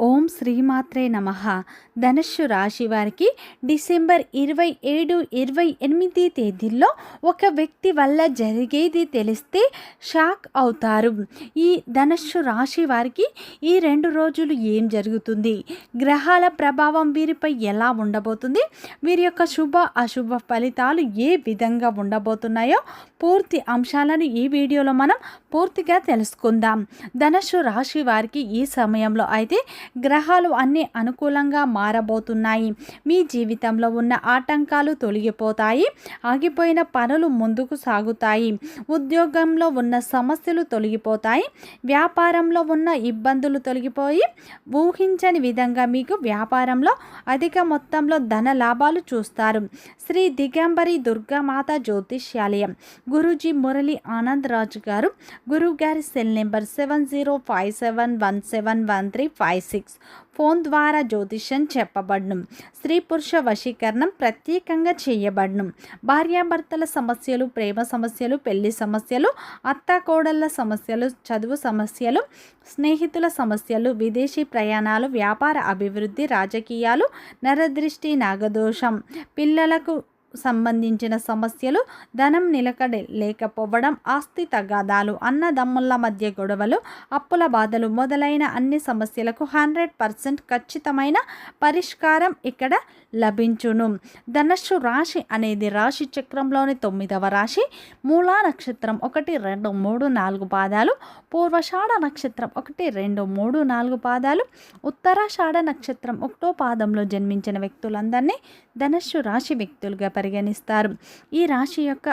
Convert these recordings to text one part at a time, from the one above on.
ఓం శ్రీమాత్రే నమః. ధనుస్సు రాశి వారికి డిసెంబర్ 27, 28 తేదీల్లో ఒక వ్యక్తి వల్ల జరిగేది తెలిస్తే షాక్ అవుతారు. ఈ ధనుస్సు రాశి వారికి ఈ 2 రోజులు ఏం జరుగుతుంది, గ్రహాల ప్రభావం వీరిపై ఎలా ఉండబోతుంది, వీరి యొక్క శుభ అశుభ ఫలితాలు ఏ విధంగా ఉండబోతున్నాయో పూర్తి అంశాలను ఈ వీడియోలో మనం పూర్తిగా తెలుసుకుందాం. ధనుస్సు రాశి వారికి ఈ సమయంలో అయితే గ్రహాలు అన్నీ అనుకూలంగా మారబోతున్నాయి. మీ జీవితంలో ఉన్న ఆటంకాలు తొలగిపోతాయి. ఆగిపోయిన పనులు ముందుకు సాగుతాయి. ఉద్యోగంలో ఉన్న సమస్యలు తొలగిపోతాయి. వ్యాపారంలో ఉన్న ఇబ్బందులు తొలగిపోయి ఊహించని విధంగా మీకు వ్యాపారంలో అధిక మొత్తంలో ధన లాభాలు చూస్తారు. శ్రీ దిగంబరి దుర్గామాత జ్యోతిష్యాలయం గురూజీ మురళి ఆనంద్ రాజు గారు, గురువు గారి సెల్ నెంబర్ 7057171356. ఫోన్ ద్వారా జ్యోతిష్యం చెప్పబడును. స్త్రీ పురుష వశీకరణం ప్రత్యేకంగా చేయబడును. భార్యాభర్తల సమస్యలు, ప్రేమ సమస్యలు, పెళ్లి సమస్యలు, అత్తాకోడళ్ళ సమస్యలు, చదువు సమస్యలు, స్నేహితుల సమస్యలు, విదేశీ ప్రయాణాలు, వ్యాపార అభివృద్ధి, రాజకీయాలు, నరదృష్టి, నాగదోషం, పిల్లలకు సంబంధించిన సమస్యలు, ధనం నిలకడ లేకపోవడం, ఆస్తి తగాదాలు, అన్నదమ్ముల మధ్య గొడవలు, అప్పుల బాధలు మొదలైన అన్ని సమస్యలకు 100% ఖచ్చితమైన పరిష్కారం ఇక్కడ లభించును. ధనుస్సు రాశి అనేది రాశి చక్రంలోని 9వ రాశి. మూలా నక్షత్రం 1, 2, 3, 4 పాదాలు, పూర్వషాఢ నక్షత్రం 1, 2, 3, 4 పాదాలు, ఉత్తరాషాఢ నక్షత్రం 1వ పాదంలో జన్మించిన వ్యక్తులందరినీ ధనుస్సు రాశి వ్యక్తులుగా పరిగణిస్తారు. ఈ రాశి యొక్క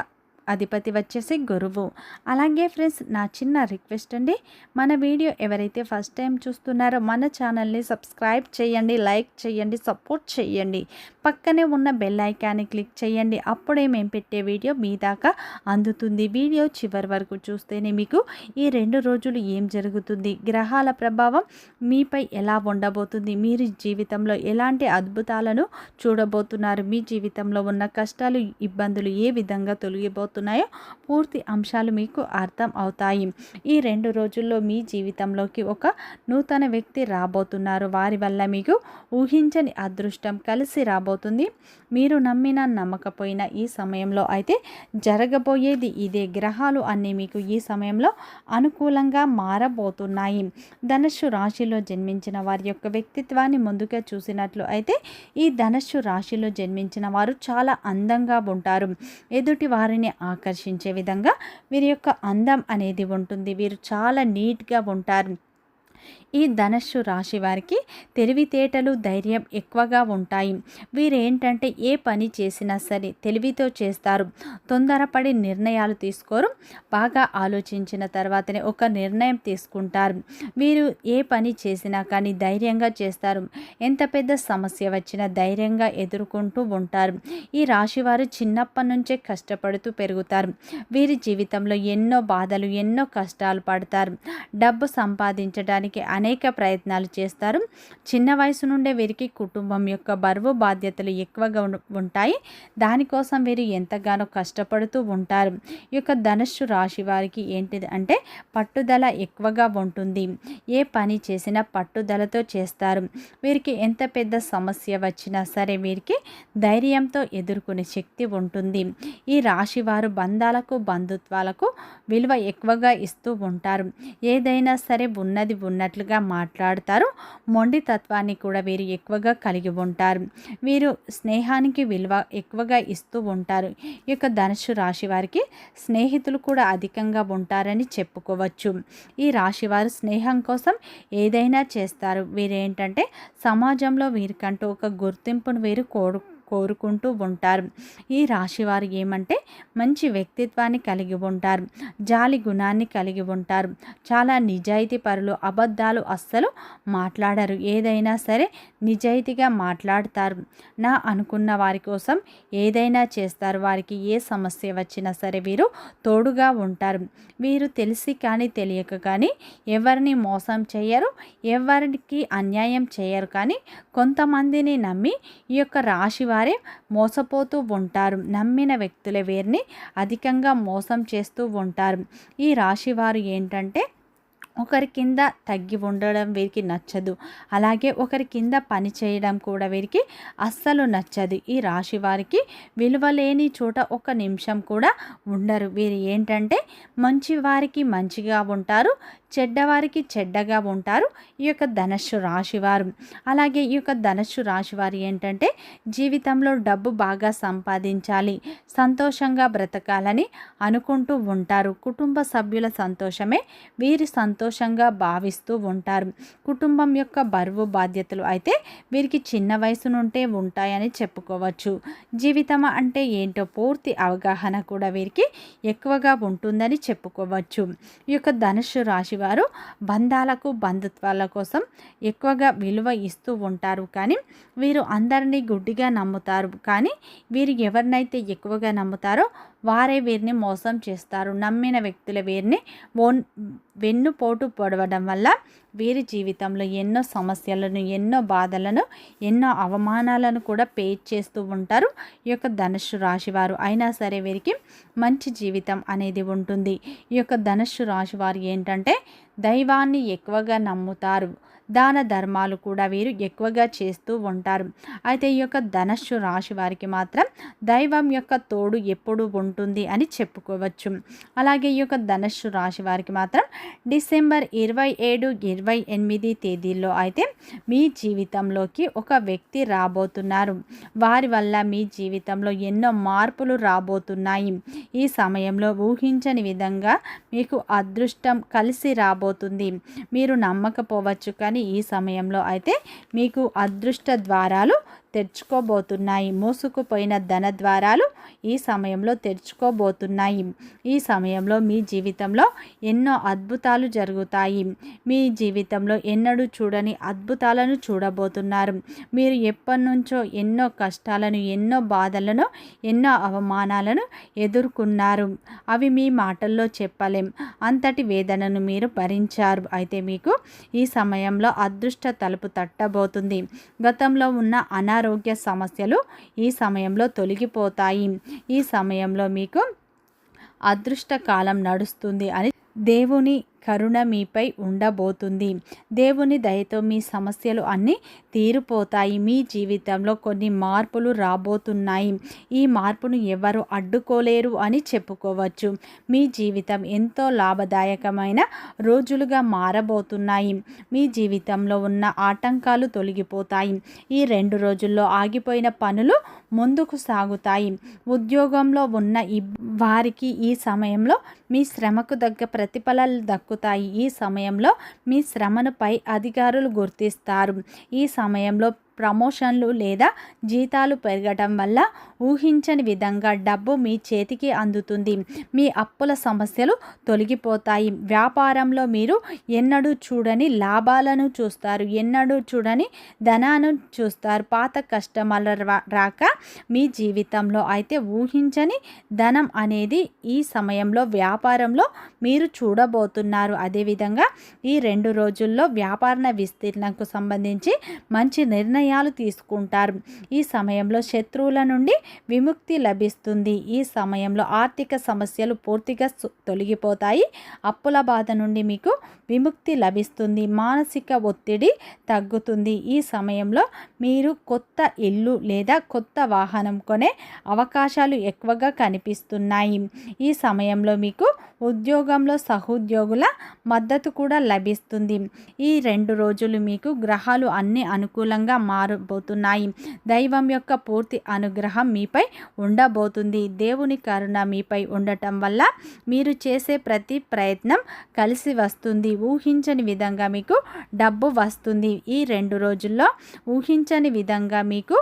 అధిపతి వచ్చేసి గురువు. అలాగే ఫ్రెండ్స్, నా చిన్న రిక్వెస్ట్ అండి, మన వీడియో ఎవరైతే ఫస్ట్ టైం చూస్తున్నారో మన ఛానల్ని సబ్స్క్రైబ్ చేయండి, లైక్ చేయండి, సపోర్ట్ చేయండి. పక్కనే ఉన్న బెల్ ఐకాన్ని క్లిక్ చేయండి. అప్పుడే మేము పెట్టే వీడియో మీ దాకా అందుతుంది. వీడియో చివరి వరకు చూస్తేనే మీకు ఈ 2 రోజులు ఏం జరుగుతుంది, గ్రహాల ప్రభావం మీపై ఎలా ఉండబోతుంది, మీరు జీవితంలో ఎలాంటి అద్భుతాలను చూడబోతున్నారు, మీ జీవితంలో ఉన్న కష్టాలు, ఇబ్బందులు ఏ విధంగా తొలగిపోతున్నాయో పూర్తి అంశాలు మీకు అర్థం అవుతాయి. ఈ 2 రోజుల్లో మీ జీవితంలోకి ఒక నూతన వ్యక్తి రాబోతున్నారు. వారి వల్ల మీకు ఊహించని అదృష్టం కలిసి రాబోతుంది. మీరు నమ్మినా నమ్మకపోయినా ఈ సమయంలో అయితే జరగబోయేది ఇదే. గ్రహాలు అన్నీ మీకు ఈ సమయంలో అనుకూలంగా మారబోతున్నాయి. ధనుస్సు రాశిలో జన్మించిన వారి యొక్క వ్యక్తిత్వాన్ని ముందుగా చూసినట్లు అయితే ఈ ధనుస్సు రాశిలో జన్మించిన వారు చాలా అందంగా ఉంటారు. ఎదుటి వారిని ఆకర్షించే విధంగా వీరి యొక్క అందం అనేది ఉంటుంది. వీరు చాలా నీట్గా ఉంటారు. ఈ ధనుస్సు రాశి వారికి తెలివితేటలు, ధైర్యం ఎక్కువగా ఉంటాయి. వీరేంటంటే ఏ పని చేసినా సరే తెలివితో చేస్తారు. తొందరపడి నిర్ణయాలు తీసుకోరు. బాగా ఆలోచించిన తర్వాతనే ఒక నిర్ణయం తీసుకుంటారు. వీరు ఏ పని చేసినా కానీ ధైర్యంగా చేస్తారు. ఎంత పెద్ద సమస్య వచ్చినా ధైర్యంగా ఎదుర్కొంటూ ఉంటారు. ఈ రాశి వారు చిన్నప్పటి నుంచే కష్టపడుతూ పెరుగుతారు. వీరి జీవితంలో ఎన్నో బాధలు, ఎన్నో కష్టాలు పడతారు. డబ్బు సంపాదించడానికి అనేక ప్రయత్నాలు చేస్తారు. చిన్న వయసు నుండే వీరికి కుటుంబం యొక్క బరువు, బాధ్యతలు ఎక్కువగా ఉంటాయి. దానికోసం వీరు ఎంతగానో కష్టపడుతూ ఉంటారు. ఈ యొక్క ధనుస్సు రాశి వారికి ఏంటిది అంటే పట్టుదల ఎక్కువగా ఉంటుంది. ఏ పని చేసినా పట్టుదలతో చేస్తారు. వీరికి ఎంత పెద్ద సమస్య వచ్చినా సరే వీరికి ధైర్యంతో ఎదుర్కొనే శక్తి ఉంటుంది. ఈ రాశి వారు బంధాలకు, బంధుత్వాలకు విలువ ఎక్కువగా ఇస్తూ ఉంటారు. ఏదైనా సరే ఉన్నది ఉన్నట్లుగా మాట్లాడతారు. మొండి తత్వాన్ని కూడా వీరు ఎక్కువగా కలిగి ఉంటారు. వీరు స్నేహానికి విలువ ఎక్కువగా ఇస్తూ ఉంటారు. ఈ యొక్క ధనుస్సు రాశి వారికి స్నేహితులు కూడా అధికంగా ఉంటారని చెప్పుకోవచ్చు. ఈ రాశి వారు స్నేహం కోసం ఏదైనా చేస్తారు. వీరేంటంటే సమాజంలో వీరికంటూ ఒక గుర్తింపును వీరు కోరుకుంటూ ఉంటారు. ఈ రాశివారు ఏమంటే మంచి వ్యక్తిత్వాన్ని కలిగి ఉంటారు. జాలి గుణాన్ని కలిగి ఉంటారు. చాలా నిజాయితీ పరులు. అబద్ధాలు అస్సలు మాట్లాడరు. ఏదైనా సరే నిజాయితీగా మాట్లాడతారు. నా అనుకున్న వారి కోసం ఏదైనా చేస్తారు. వారికి ఏ సమస్య వచ్చినా సరే వీరు తోడుగా ఉంటారు. వీరు తెలిసి కానీ తెలియక కానీ ఎవరిని మోసం చేయరు, ఎవరికి అన్యాయం చేయరు. కానీ కొంతమందిని నమ్మి ఈ యొక్క రాశి వారే మోసపోతూ ఉంటారు. నమ్మిన వ్యక్తులే వీరిని అధికంగా మోసం చేస్తూ ఉంటారు. ఈ రాశి వారు ఏంటంటే ఒకరి కింద తగ్గి ఉండడం వీరికి నచ్చదు. అలాగే ఒకరి కింద పని చేయడం కూడా వీరికి అస్సలు నచ్చదు. ఈ రాశి వారికి విలువలేని చోట ఒక నిమిషం కూడా ఉండరు. వీరు ఏంటంటే మంచి వారికి మంచిగా ఉంటారు, చెడ్డవారికి చెడ్డగా ఉంటారు ఈ యొక్క ధనుస్సు రాశివారు. అలాగే ఈ యొక్క ధనుస్సు రాశివారు ఏంటంటే జీవితంలో డబ్బు బాగా సంపాదించాలి, సంతోషంగా బ్రతకాలని అనుకుంటూ ఉంటారు. కుటుంబ సభ్యుల సంతోషమే వీరి సంతోషంగా భావిస్తూ ఉంటారు. కుటుంబం యొక్క బరువు బాధ్యతలు అయితే వీరికి చిన్న వయసు నుండే ఉంటాయని చెప్పుకోవచ్చు. జీవితం అంటే ఏంటో పూర్తి అవగాహన కూడా వీరికి ఎక్కువగా ఉంటుందని చెప్పుకోవచ్చు. ఈ యొక్క ధనుస్సు రాశి వారు బంధాలకు బంధుత్వాల కోసం ఎక్కువగా విలువ ఇస్తూ ఉంటారు. కానీ వీరు అందరినీ గుడ్డిగా నమ్ముతారు. కానీ వీరు ఎవరినైతే ఎక్కువగా నమ్ముతారో వారే వీరిని మోసం చేస్తారు. నమ్మిన వ్యక్తుల వీరిని వెన్నుపోటు పొడవడం వల్ల వీరి జీవితంలో ఎన్నో సమస్యలను, ఎన్నో బాధలను, ఎన్నో అవమానాలను కూడా ఫేస్ చేస్తూ ఉంటారు ఈ యొక్క ధనుస్సు రాశివారు. అయినా సరే వీరికి మంచి జీవితం అనేది ఉంటుంది. ఈ యొక్క ధనుస్సు రాశివారు ఏంటంటే దైవాన్ని ఎక్కువగా నమ్ముతారు. దాన ధర్మాలు కూడా వీరు ఎక్కువగా చేస్తూ ఉంటారు. అయితే ఈ యొక్క ధనుస్సు రాశి వారికి మాత్రం దైవం యొక్క తోడు ఎప్పుడు ఉంటుంది అని చెప్పుకోవచ్చు. అలాగే ఈ యొక్క ధనుస్సు రాశి వారికి మాత్రం డిసెంబర్ 27, 28 తేదీల్లో అయితే మీ జీవితంలోకి ఒక వ్యక్తి రాబోతున్నారు. వారి వల్ల మీ జీవితంలో ఎన్నో మార్పులు రాబోతున్నాయి. ఈ సమయంలో ఊహించని విధంగా మీకు అదృష్టం కలిసి రాబోతుంది. మీరు నమ్మకపోవచ్చు, కానీ ఈ సమయంలో అయితే మీకు అదృష్ట ద్వారాలు తెరుచుకోబోతున్నాయి. మూసుకుపోయిన ధన ద్వారాలు ఈ సమయంలో తెరుచుకోబోతున్నాయి. ఈ సమయంలో మీ జీవితంలో ఎన్నో అద్భుతాలు జరుగుతాయి. మీ జీవితంలో ఎన్నడూ చూడని అద్భుతాలను చూడబోతున్నారు. మీరు ఎప్పటి నుంచో ఎన్నో కష్టాలను, ఎన్నో బాధలను, ఎన్నో అవమానాలను ఎదుర్కొన్నారు. అవి మీ మాటల్లో చెప్పలేం. అంతటి వేదనను మీరు భరించారు. అయితే మీకు ఈ సమయంలో అదృష్ట తలుపు తట్టబోతుంది. గతంలో ఉన్న అనారోగ్య సమస్యలు ఈ సమయంలో తొలగిపోతాయి. ఈ సమయంలో మీకు అదృష్ట కాలం నడుస్తుంది అని దేవుని కరుణ మీపై ఉండబోతుంది. దేవుని దయతో మీ సమస్యలు అన్నీ తీరిపోతాయి. మీ జీవితంలో కొన్ని మార్పులు రాబోతున్నాయి. ఈ మార్పును ఎవరు అడ్డుకోలేరు అని చెప్పుకోవచ్చు. మీ జీవితం ఎంతో లాభదాయకమైన రోజులుగా మారబోతున్నాయి. మీ జీవితంలో ఉన్న ఆటంకాలు తొలగిపోతాయి. ఈ 2 రోజుల్లో ఆగిపోయిన పనులు ముందుకు సాగుతాయి. ఉద్యోగంలో ఉన్న వారికి ఈ సమయంలో మీ శ్రమకు తగ్గ ప్రతిఫలాలు దక్కుతాయి. ఈ సమయంలో మీ శ్రమను పై అధికారులు గుర్తిస్తారు. ఈ సమయంలో ప్రమోషన్లు లేదా జీతాలు పెరగడం వల్ల ఊహించని విధంగా డబ్బు మీ చేతికి అందుతుంది. మీ అప్పుల సమస్యలు తొలగిపోతాయి. వ్యాపారంలో మీరు ఎన్నడూ చూడని లాభాలను చూస్తారు. ఎన్నడూ చూడని ధనాన్ని చూస్తారు. పాత కస్టమర్ల రాక మీ జీవితంలో అయితే ఊహించని ధనం అనేది ఈ సమయంలో వ్యాపారంలో మీరు చూడబోతున్నారు. అదేవిధంగా ఈ 2 రోజుల్లో వ్యాపార విస్తీర్ణకు సంబంధించి మంచి నిర్ణయాలు తీసుకుంటారు. ఈ సమయంలో శత్రువుల నుండి విముక్తి లభిస్తుంది. ఈ సమయంలో ఆర్థిక సమస్యలు పూర్తిగా తొలగిపోతాయి. అప్పుల బాధ నుండి మీకు విముక్తి లభిస్తుంది. మానసిక ఒత్తిడి తగ్గుతుంది. ఈ సమయంలో మీరు కొత్త ఇల్లు లేదా కొత్త వాహనం కొనే అవకాశాలు ఎక్కువగా కనిపిస్తున్నాయి. ఈ సమయంలో మీకు ఉద్యోగంలో సహోద్యోగుల మద్దతు కూడా లభిస్తుంది. ఈ 2 రోజులు మీకు గ్రహాలు అన్ని అనుకూలంగా మారబోతున్నాయి. దైవం యొక్క పూర్తి అనుగ్రహం మీపై ఉండబోతుంది. దేవుని కరుణ మీపై ఉండటం వల్ల మీరు చేసే ప్రతి ప్రయత్నం కలిసి వస్తుంది. ఊహించని విధంగా మీకు డబ్బు వస్తుంది. ఈ 2 రోజుల్లో ఊహించని విధంగా మీకు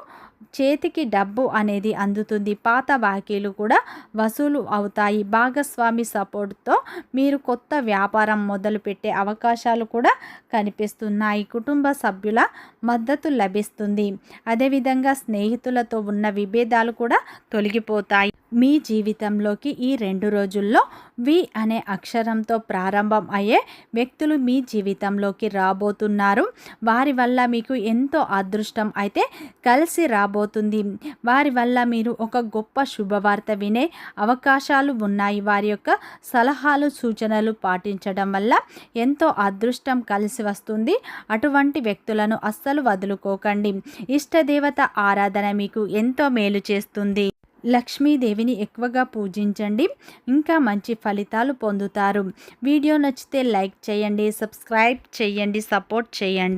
చేతికి డబ్బు అనేది అందుతుంది. పాత బాకీలు కూడా వసూలు అవుతాయి. భాగస్వామి సపోర్ట్తో మీరు కొత్త వ్యాపారం మొదలుపెట్టే అవకాశాలు కూడా కనిపిస్తున్నాయి. కుటుంబ సభ్యుల మద్దతు లభిస్తుంది. అదేవిధంగా స్నేహితులతో ఉన్న విభేదాలు కూడా తొలగిపోతాయి. మీ జీవితంలోకి ఈ 2 రోజుల్లో వి అనే అక్షరంతో ప్రారంభం అయ్యే వ్యక్తులు మీ జీవితంలోకి రాబోతున్నారు. వారి వల్ల మీకు ఎంతో అదృష్టం అయితే కలిసి రాబోతుంది. వారి వల్ల మీరు ఒక గొప్ప శుభవార్త వినే అవకాశాలు ఉన్నాయి. వారి యొక్క సలహాలు సూచనలు పాటించడం వల్ల ఎంతో అదృష్టం కలిసి వస్తుంది. అటువంటి వ్యక్తులను అస్సలు వదులుకోకండి. ఇష్టదేవత ఆరాధన మీకు ఎంతో మేలు చేస్తుంది. లక్ష్మీదేవిని ఎక్కువగా పూజించండి. ఇంకా మంచి ఫలితాలు పొందుతారు. వీడియో నచ్చితే లైక్ చేయండి, సబ్స్క్రైబ్ చేయండి, సపోర్ట్ చేయండి.